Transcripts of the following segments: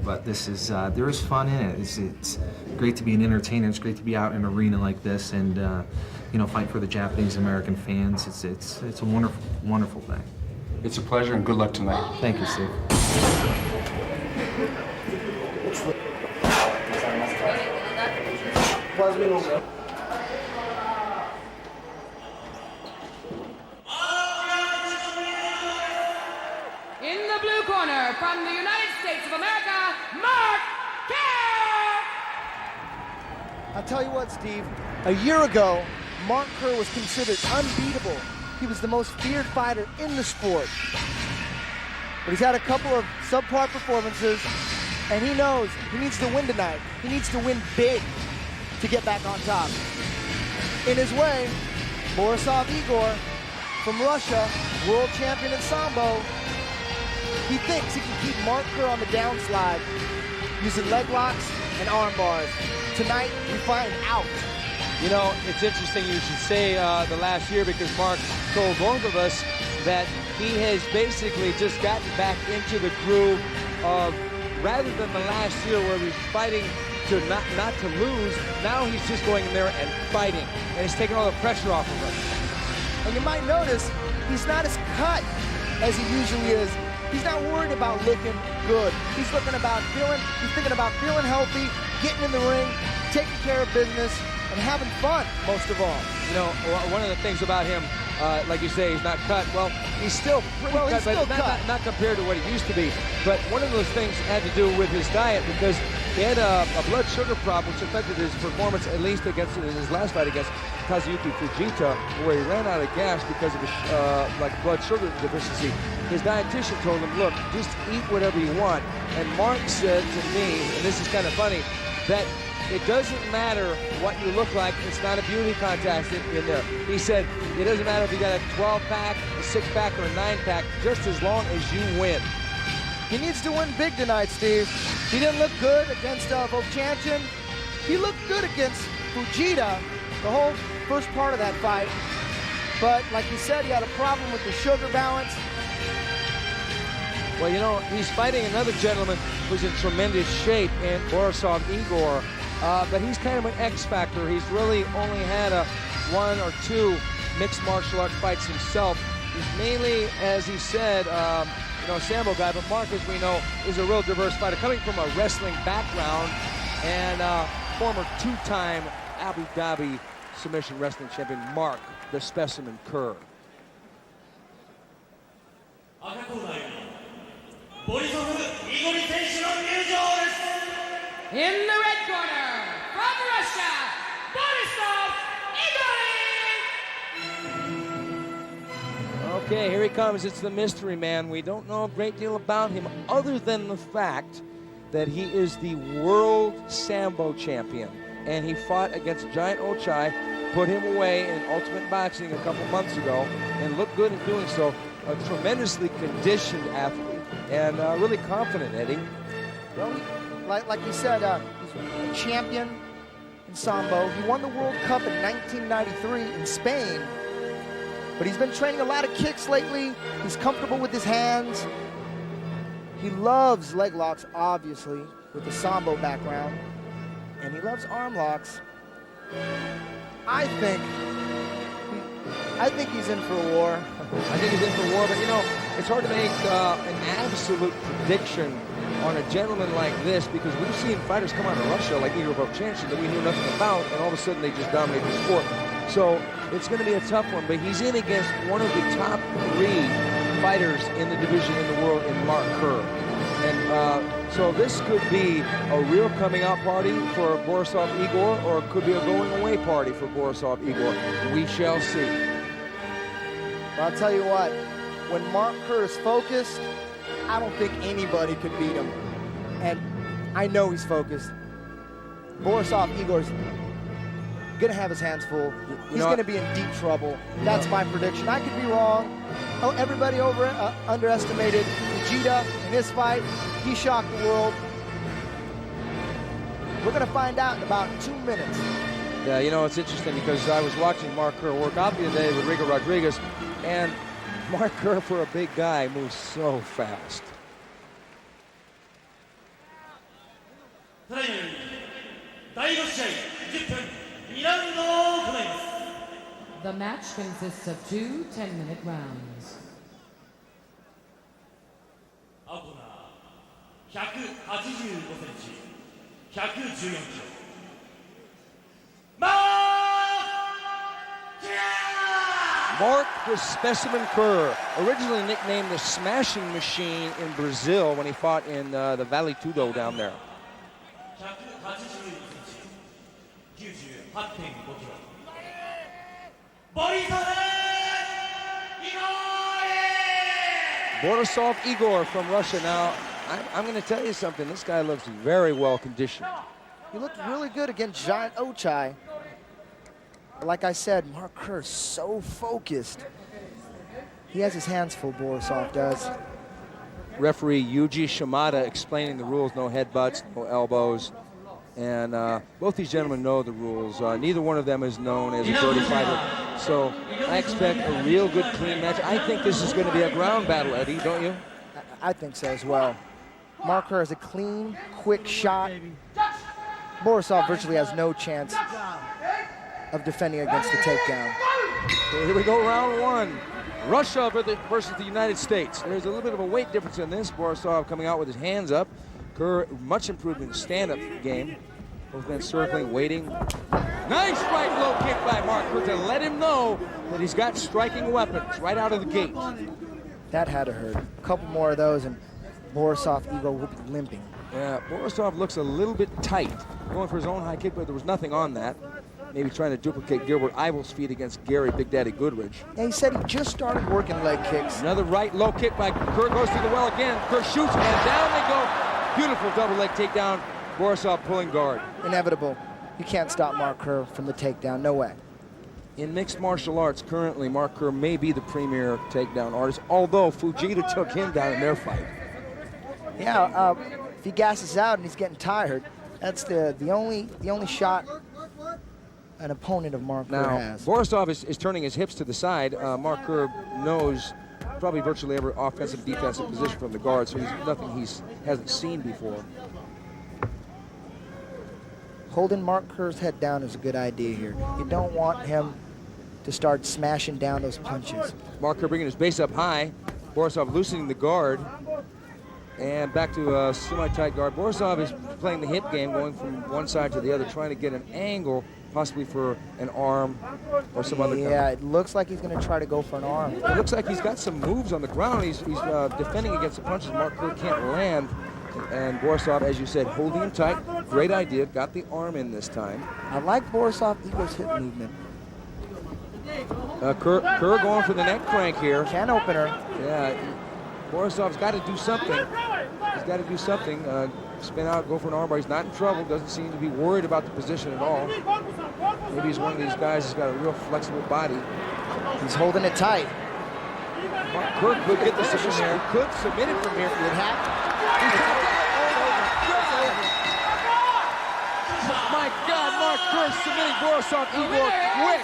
But this is, there is fun in it. It's great to be an entertainer. It's great to be out in an arena like this and, you know, fight for the Japanese American fans. It's a wonderful, wonderful thing. It's a pleasure and good luck tonight. Thank you, Steve. In the blue corner, from the United States of America, Mark Kerr! I'll tell you what, Steve. A year ago, Mark Kerr was considered unbeatable. He was the most feared fighter in the sport. But he's had a couple of subpar performances, and he knows he needs to win tonight. He needs to win big to get back on top. In his way, Borisov Igor from Russia, world champion in Sambo, he thinks he can keep Mark Kerr on the downslide using leg locks and arm bars. Tonight, we find out. You know, it's interesting you should say the last year, because Mark told both of us that he has basically just gotten back into the groove of, rather than the last year where he was fighting to not to lose, now he's just going in there and fighting, and he's taking all the pressure off of him. And you might notice he's not as cut as he usually is. He's not worried about looking good. He's thinking about feeling healthy, getting in the ring, taking care of business, and having fun, most of all. You know, one of the things about him, like you say, he's not cut. Well, he's still pretty cut, he's still but not compared to what he used to be. But one of those things had to do with his diet, because he had a blood sugar problem, which affected his performance, at least against his last fight against Kazuyuki Fujita, where he ran out of gas because of his like blood sugar deficiency. His dietitian told him, look, just eat whatever you want. And Mark said to me, and this is kind of funny, that it doesn't matter what you look like. It's not a beauty contest in there. He said, it doesn't matter if you got a 12-pack, a 6-pack, or a 9-pack, just as long as you win. He needs to win big tonight, Steve. He didn't look good against Vovchanchyn. He looked good against Fujita the whole first part of that fight. But like you said, he had a problem with the sugar balance. Well, you know, he's fighting another gentleman who's in tremendous shape, in Borisov Igor. But he's kind of an X factor. He's really only had one or two mixed martial art fights himself. He's mainly, as he said, you know, a Sambo guy, but Mark, as we know, is a real diverse fighter, coming from a wrestling background, and former two-time Abu Dhabi submission wrestling champion, Mark, the Specimen Kerr. In the red corner, from Russia, Borisov Igor! Okay, here he comes. It's the mystery man. We don't know a great deal about him other than the fact that he is the world Sambo champion. And he fought against Giant Ochai, put him away in Ultimate Boxing a couple months ago, and looked good in doing so. A tremendously conditioned athlete, and really confident, Eddie. Well, like you said, he's a champion in Sambo. He won the World Cup in 1993 in Spain. But he's been training a lot of kicks lately. He's comfortable with his hands. He loves leg locks, obviously, with the Sambo background. And he loves arm locks. I think he's in for a war. I think he's in for war, but you know, it's hard to make an absolute prediction on a gentleman like this, because we've seen fighters come out of Russia like Igor Vovchanchyn that we knew nothing about, and all of a sudden they just dominate the sport. So it's going to be a tough one, but he's in against one of the top 3 fighters in the division in the world in Mark Kerr. And so this could be a real coming out party for Borisov Igor, or it could be a going away party for Borisov Igor. We shall see. But I'll tell you what, when Mark Kerr is focused, I don't think anybody could beat him. And I know he's focused. Borisov Igor's gonna have his hands full. He's gonna be in deep trouble. That's my prediction. I could be wrong. Oh, everybody underestimated Fujita in his fight. He shocked the world. We're gonna find out in about 2 minutes. Yeah, you know, it's interesting because I was watching Mark Kerr work out the other day with Rigo Rodriguez, and Mark Kerr, for a big guy, moves so fast. 第5試合10分2ラウンドを行います。 The match consists of 2 10-minute rounds. 青コーナー185センチ114キロMark the Specimen Kerr, originally nicknamed the Smashing Machine in Brazil when he fought in the Vale Tudo down there. 185センチ98.5キロボリソフ Borisov Igor from Russia. Now, I'm going to tell you something. This guy looks very well conditioned. He looked really good against Giant Ochai. Like I said, Mark Kerr is so focused. He has his hands full, Borisov does. Referee Yuji Shimada explaining the rules: no headbutts, no elbows. And both these gentlemen know the rules. Neither one of them is known as a dirty fighter. So I expect a real good, clean match. I think this is going to be a ground battle, Eddie, don't you? I think so as well. Mark Kerr has a clean, quick shot. Borisov virtually has no chance of defending against the takedown. So here we go, round one. Russia versus the United States. There's a little bit of a weight difference in this. Borisov coming out with his hands up. Kerr much improved in the stand-up game. Both men circling, waiting. Nice right low kick by Mark Kerr to let him know that he's got striking weapons right out of the gate. That had to hurt. A couple more of those and Borisov Igor will be limping. Yeah, Borisov looks a little bit tight. Going for his own high kick, but there was nothing on that. Maybe trying to duplicate Gilbert Eibel's feat against Gary Big Daddy Goodridge. Yeah, he said he just started working leg kicks. Another right low kick by Kerr, goes through the well again. Kerr shoots and down they go. Beautiful double leg takedown. Borisov pulling guard. Inevitable. You can't stop Mark Kerr from the takedown, no way. In mixed martial arts, currently Mark Kerr may be the premier takedown artist, although Fujita took him down in their fight. Yeah, if he gasses out and he's getting tired, that's the only shot an opponent of Mark Kerr has. Borisov is turning his hips to the side. Mark Kerr knows probably virtually every offensive, defensive position from the guard, so he's nothing he hasn't seen before. Holding Mark Kerr's head down is a good idea here. You don't want him to start smashing down those punches. Mark Kerr bringing his base up high. Borisov loosening the guard. And back to a semi-tight guard. Borisov is playing the hip game, going from one side to the other, trying to get an angle, possibly for an arm or some other Yeah, it looks like he's going to try to go for an arm. It looks like he's got some moves on the ground. He's defending against the punches Mark Kerr can't land. And Borisov, as you said, holding him tight. Great idea. Got the arm in this time. I like Borisov Igor's hip movement. Kerr going for the neck crank here. Can opener. Yeah, Borisov's got to do something. He's got to do something. Spin out, go for an armbar. He's not in trouble. Doesn't seem to be worried about the position at all. Maybe he's one of these guys who's got a real flexible body. He's holding it tight. Kerr could get the submission here. Could submit it from here. It happened. My God, Mark Kerr submitting Borisov Igor quick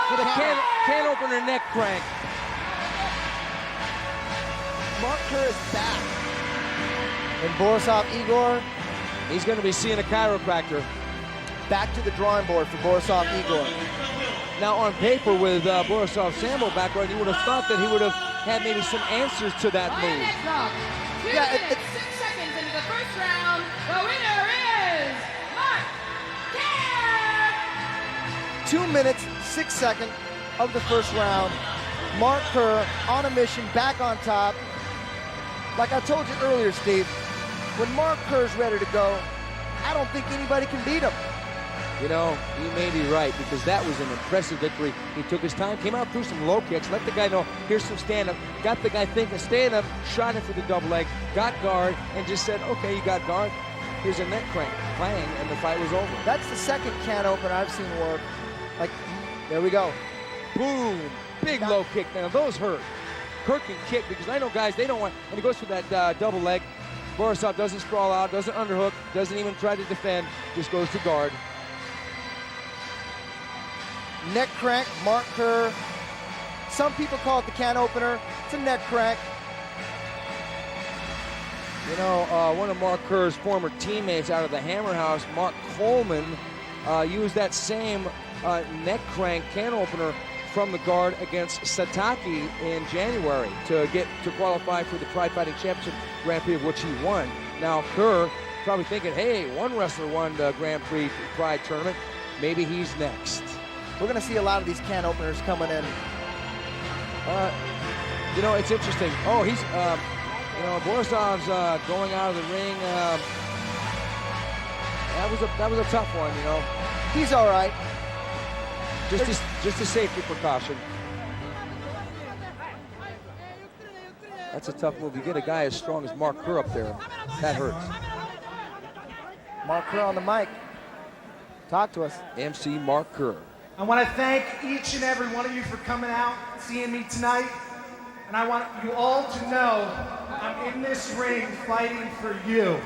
with a can opener neck crank. Mark Kerr is back. And Borisov Igor, he's going to be seeing a chiropractor. Back to the drawing board for Borisov Igor. Now on paper with Borisov's sambo background, you would have thought that he would have had maybe some answers to that move. Yeah, 2 minutes, 6 seconds into the first round, the winner is Mark Kerr! 2 minutes, 6 seconds of the first round. Mark Kerr on a mission, back on top. Like I told you earlier, Steve, when Mark Kerr's ready to go, I don't think anybody can beat him. You know, you may be right, because that was an impressive victory. He took his time, came out through some low kicks, let the guy know, here's some stand-up, got the guy thinking, stand up, shot him for the double leg, got guard, and just said, okay, you got guard, here's a neck crank, clang, and the fight was over. That's the second can opener I've seen work. Like, there we go. Boom, big low kick. Now those hurt. Kerr can kick, because I know guys, they don't want, when he goes for that double leg, Borisov doesn't sprawl out, doesn't underhook, doesn't even try to defend, just goes to guard. Neck crank, Mark Kerr. Some people call it the can opener. It's a neck crank. You know, one of Mark Kerr's former teammates out of the Hammer House, Mark Coleman, used that same neck crank can opener from the guard against Sataki in January to qualify for the Pride Fighting Championship Grand Prix, of which he won. Now Kerr probably thinking, hey, one wrestler won the Grand Prix Pride tournament, maybe he's next. We're going to see a lot of these can openers coming in. You know, it's interesting. Oh, he's, you know, Borisov's going out of the ring. That was a tough one, you know. He's all right. Just a safety precaution. That's a tough move. You get a guy as strong as Mark Kerr up there, that hurts. Mark Kerr on the mic. Talk to us. MC Mark Kerr. I want to thank each and every one of you for coming out, seeing me tonight. And I want you all to know I'm in this ring fighting for you.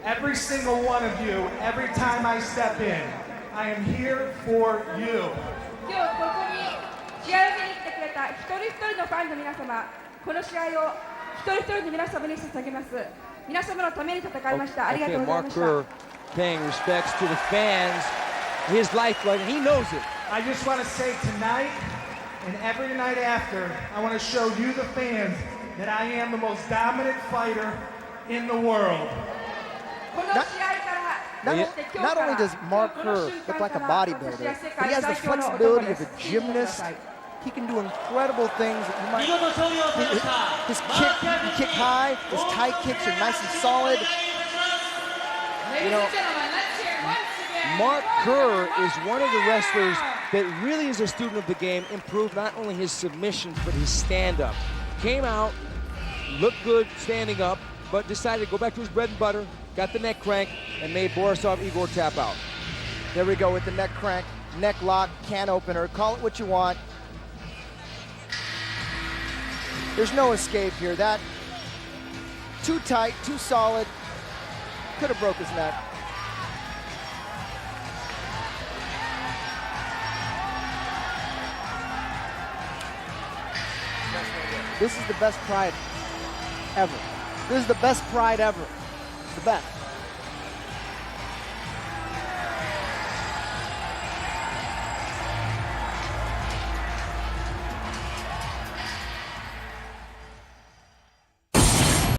Every single one of you, every time I step in, I am here for you. 今日ここに試合を見に来てくれた一人一人のファンの皆様、この試合を一人一人の皆様に捧げます。皆様のために戦いました。ありがとうございました。 Mark Kerr paying respects to the fans, his lifeblood, and he knows it. I just want to say tonight and every night after, I want to show you the fans that I am the most dominant fighter in the world. この試合から Not only does Mark Kerr look like a bodybuilder, but he has the flexibility of a gymnast. He can do incredible things. His kick, he can kick high. His tight kicks are nice and solid. Ladies and gentlemen, let's hear once again. Mark Kerr is one of the wrestlers that really is a student of the game, improved not only his submissions, but his stand-up. Came out, looked good standing up, but decided to go back to his bread and butter, got the neck crank, and made Borisov Igor tap out. There we go with the neck crank, neck lock, can opener. Call it what you want. There's no escape here. That too tight, too solid. Could have broke his neck. This is the best Pride ever. This is the best Pride ever. It's the best.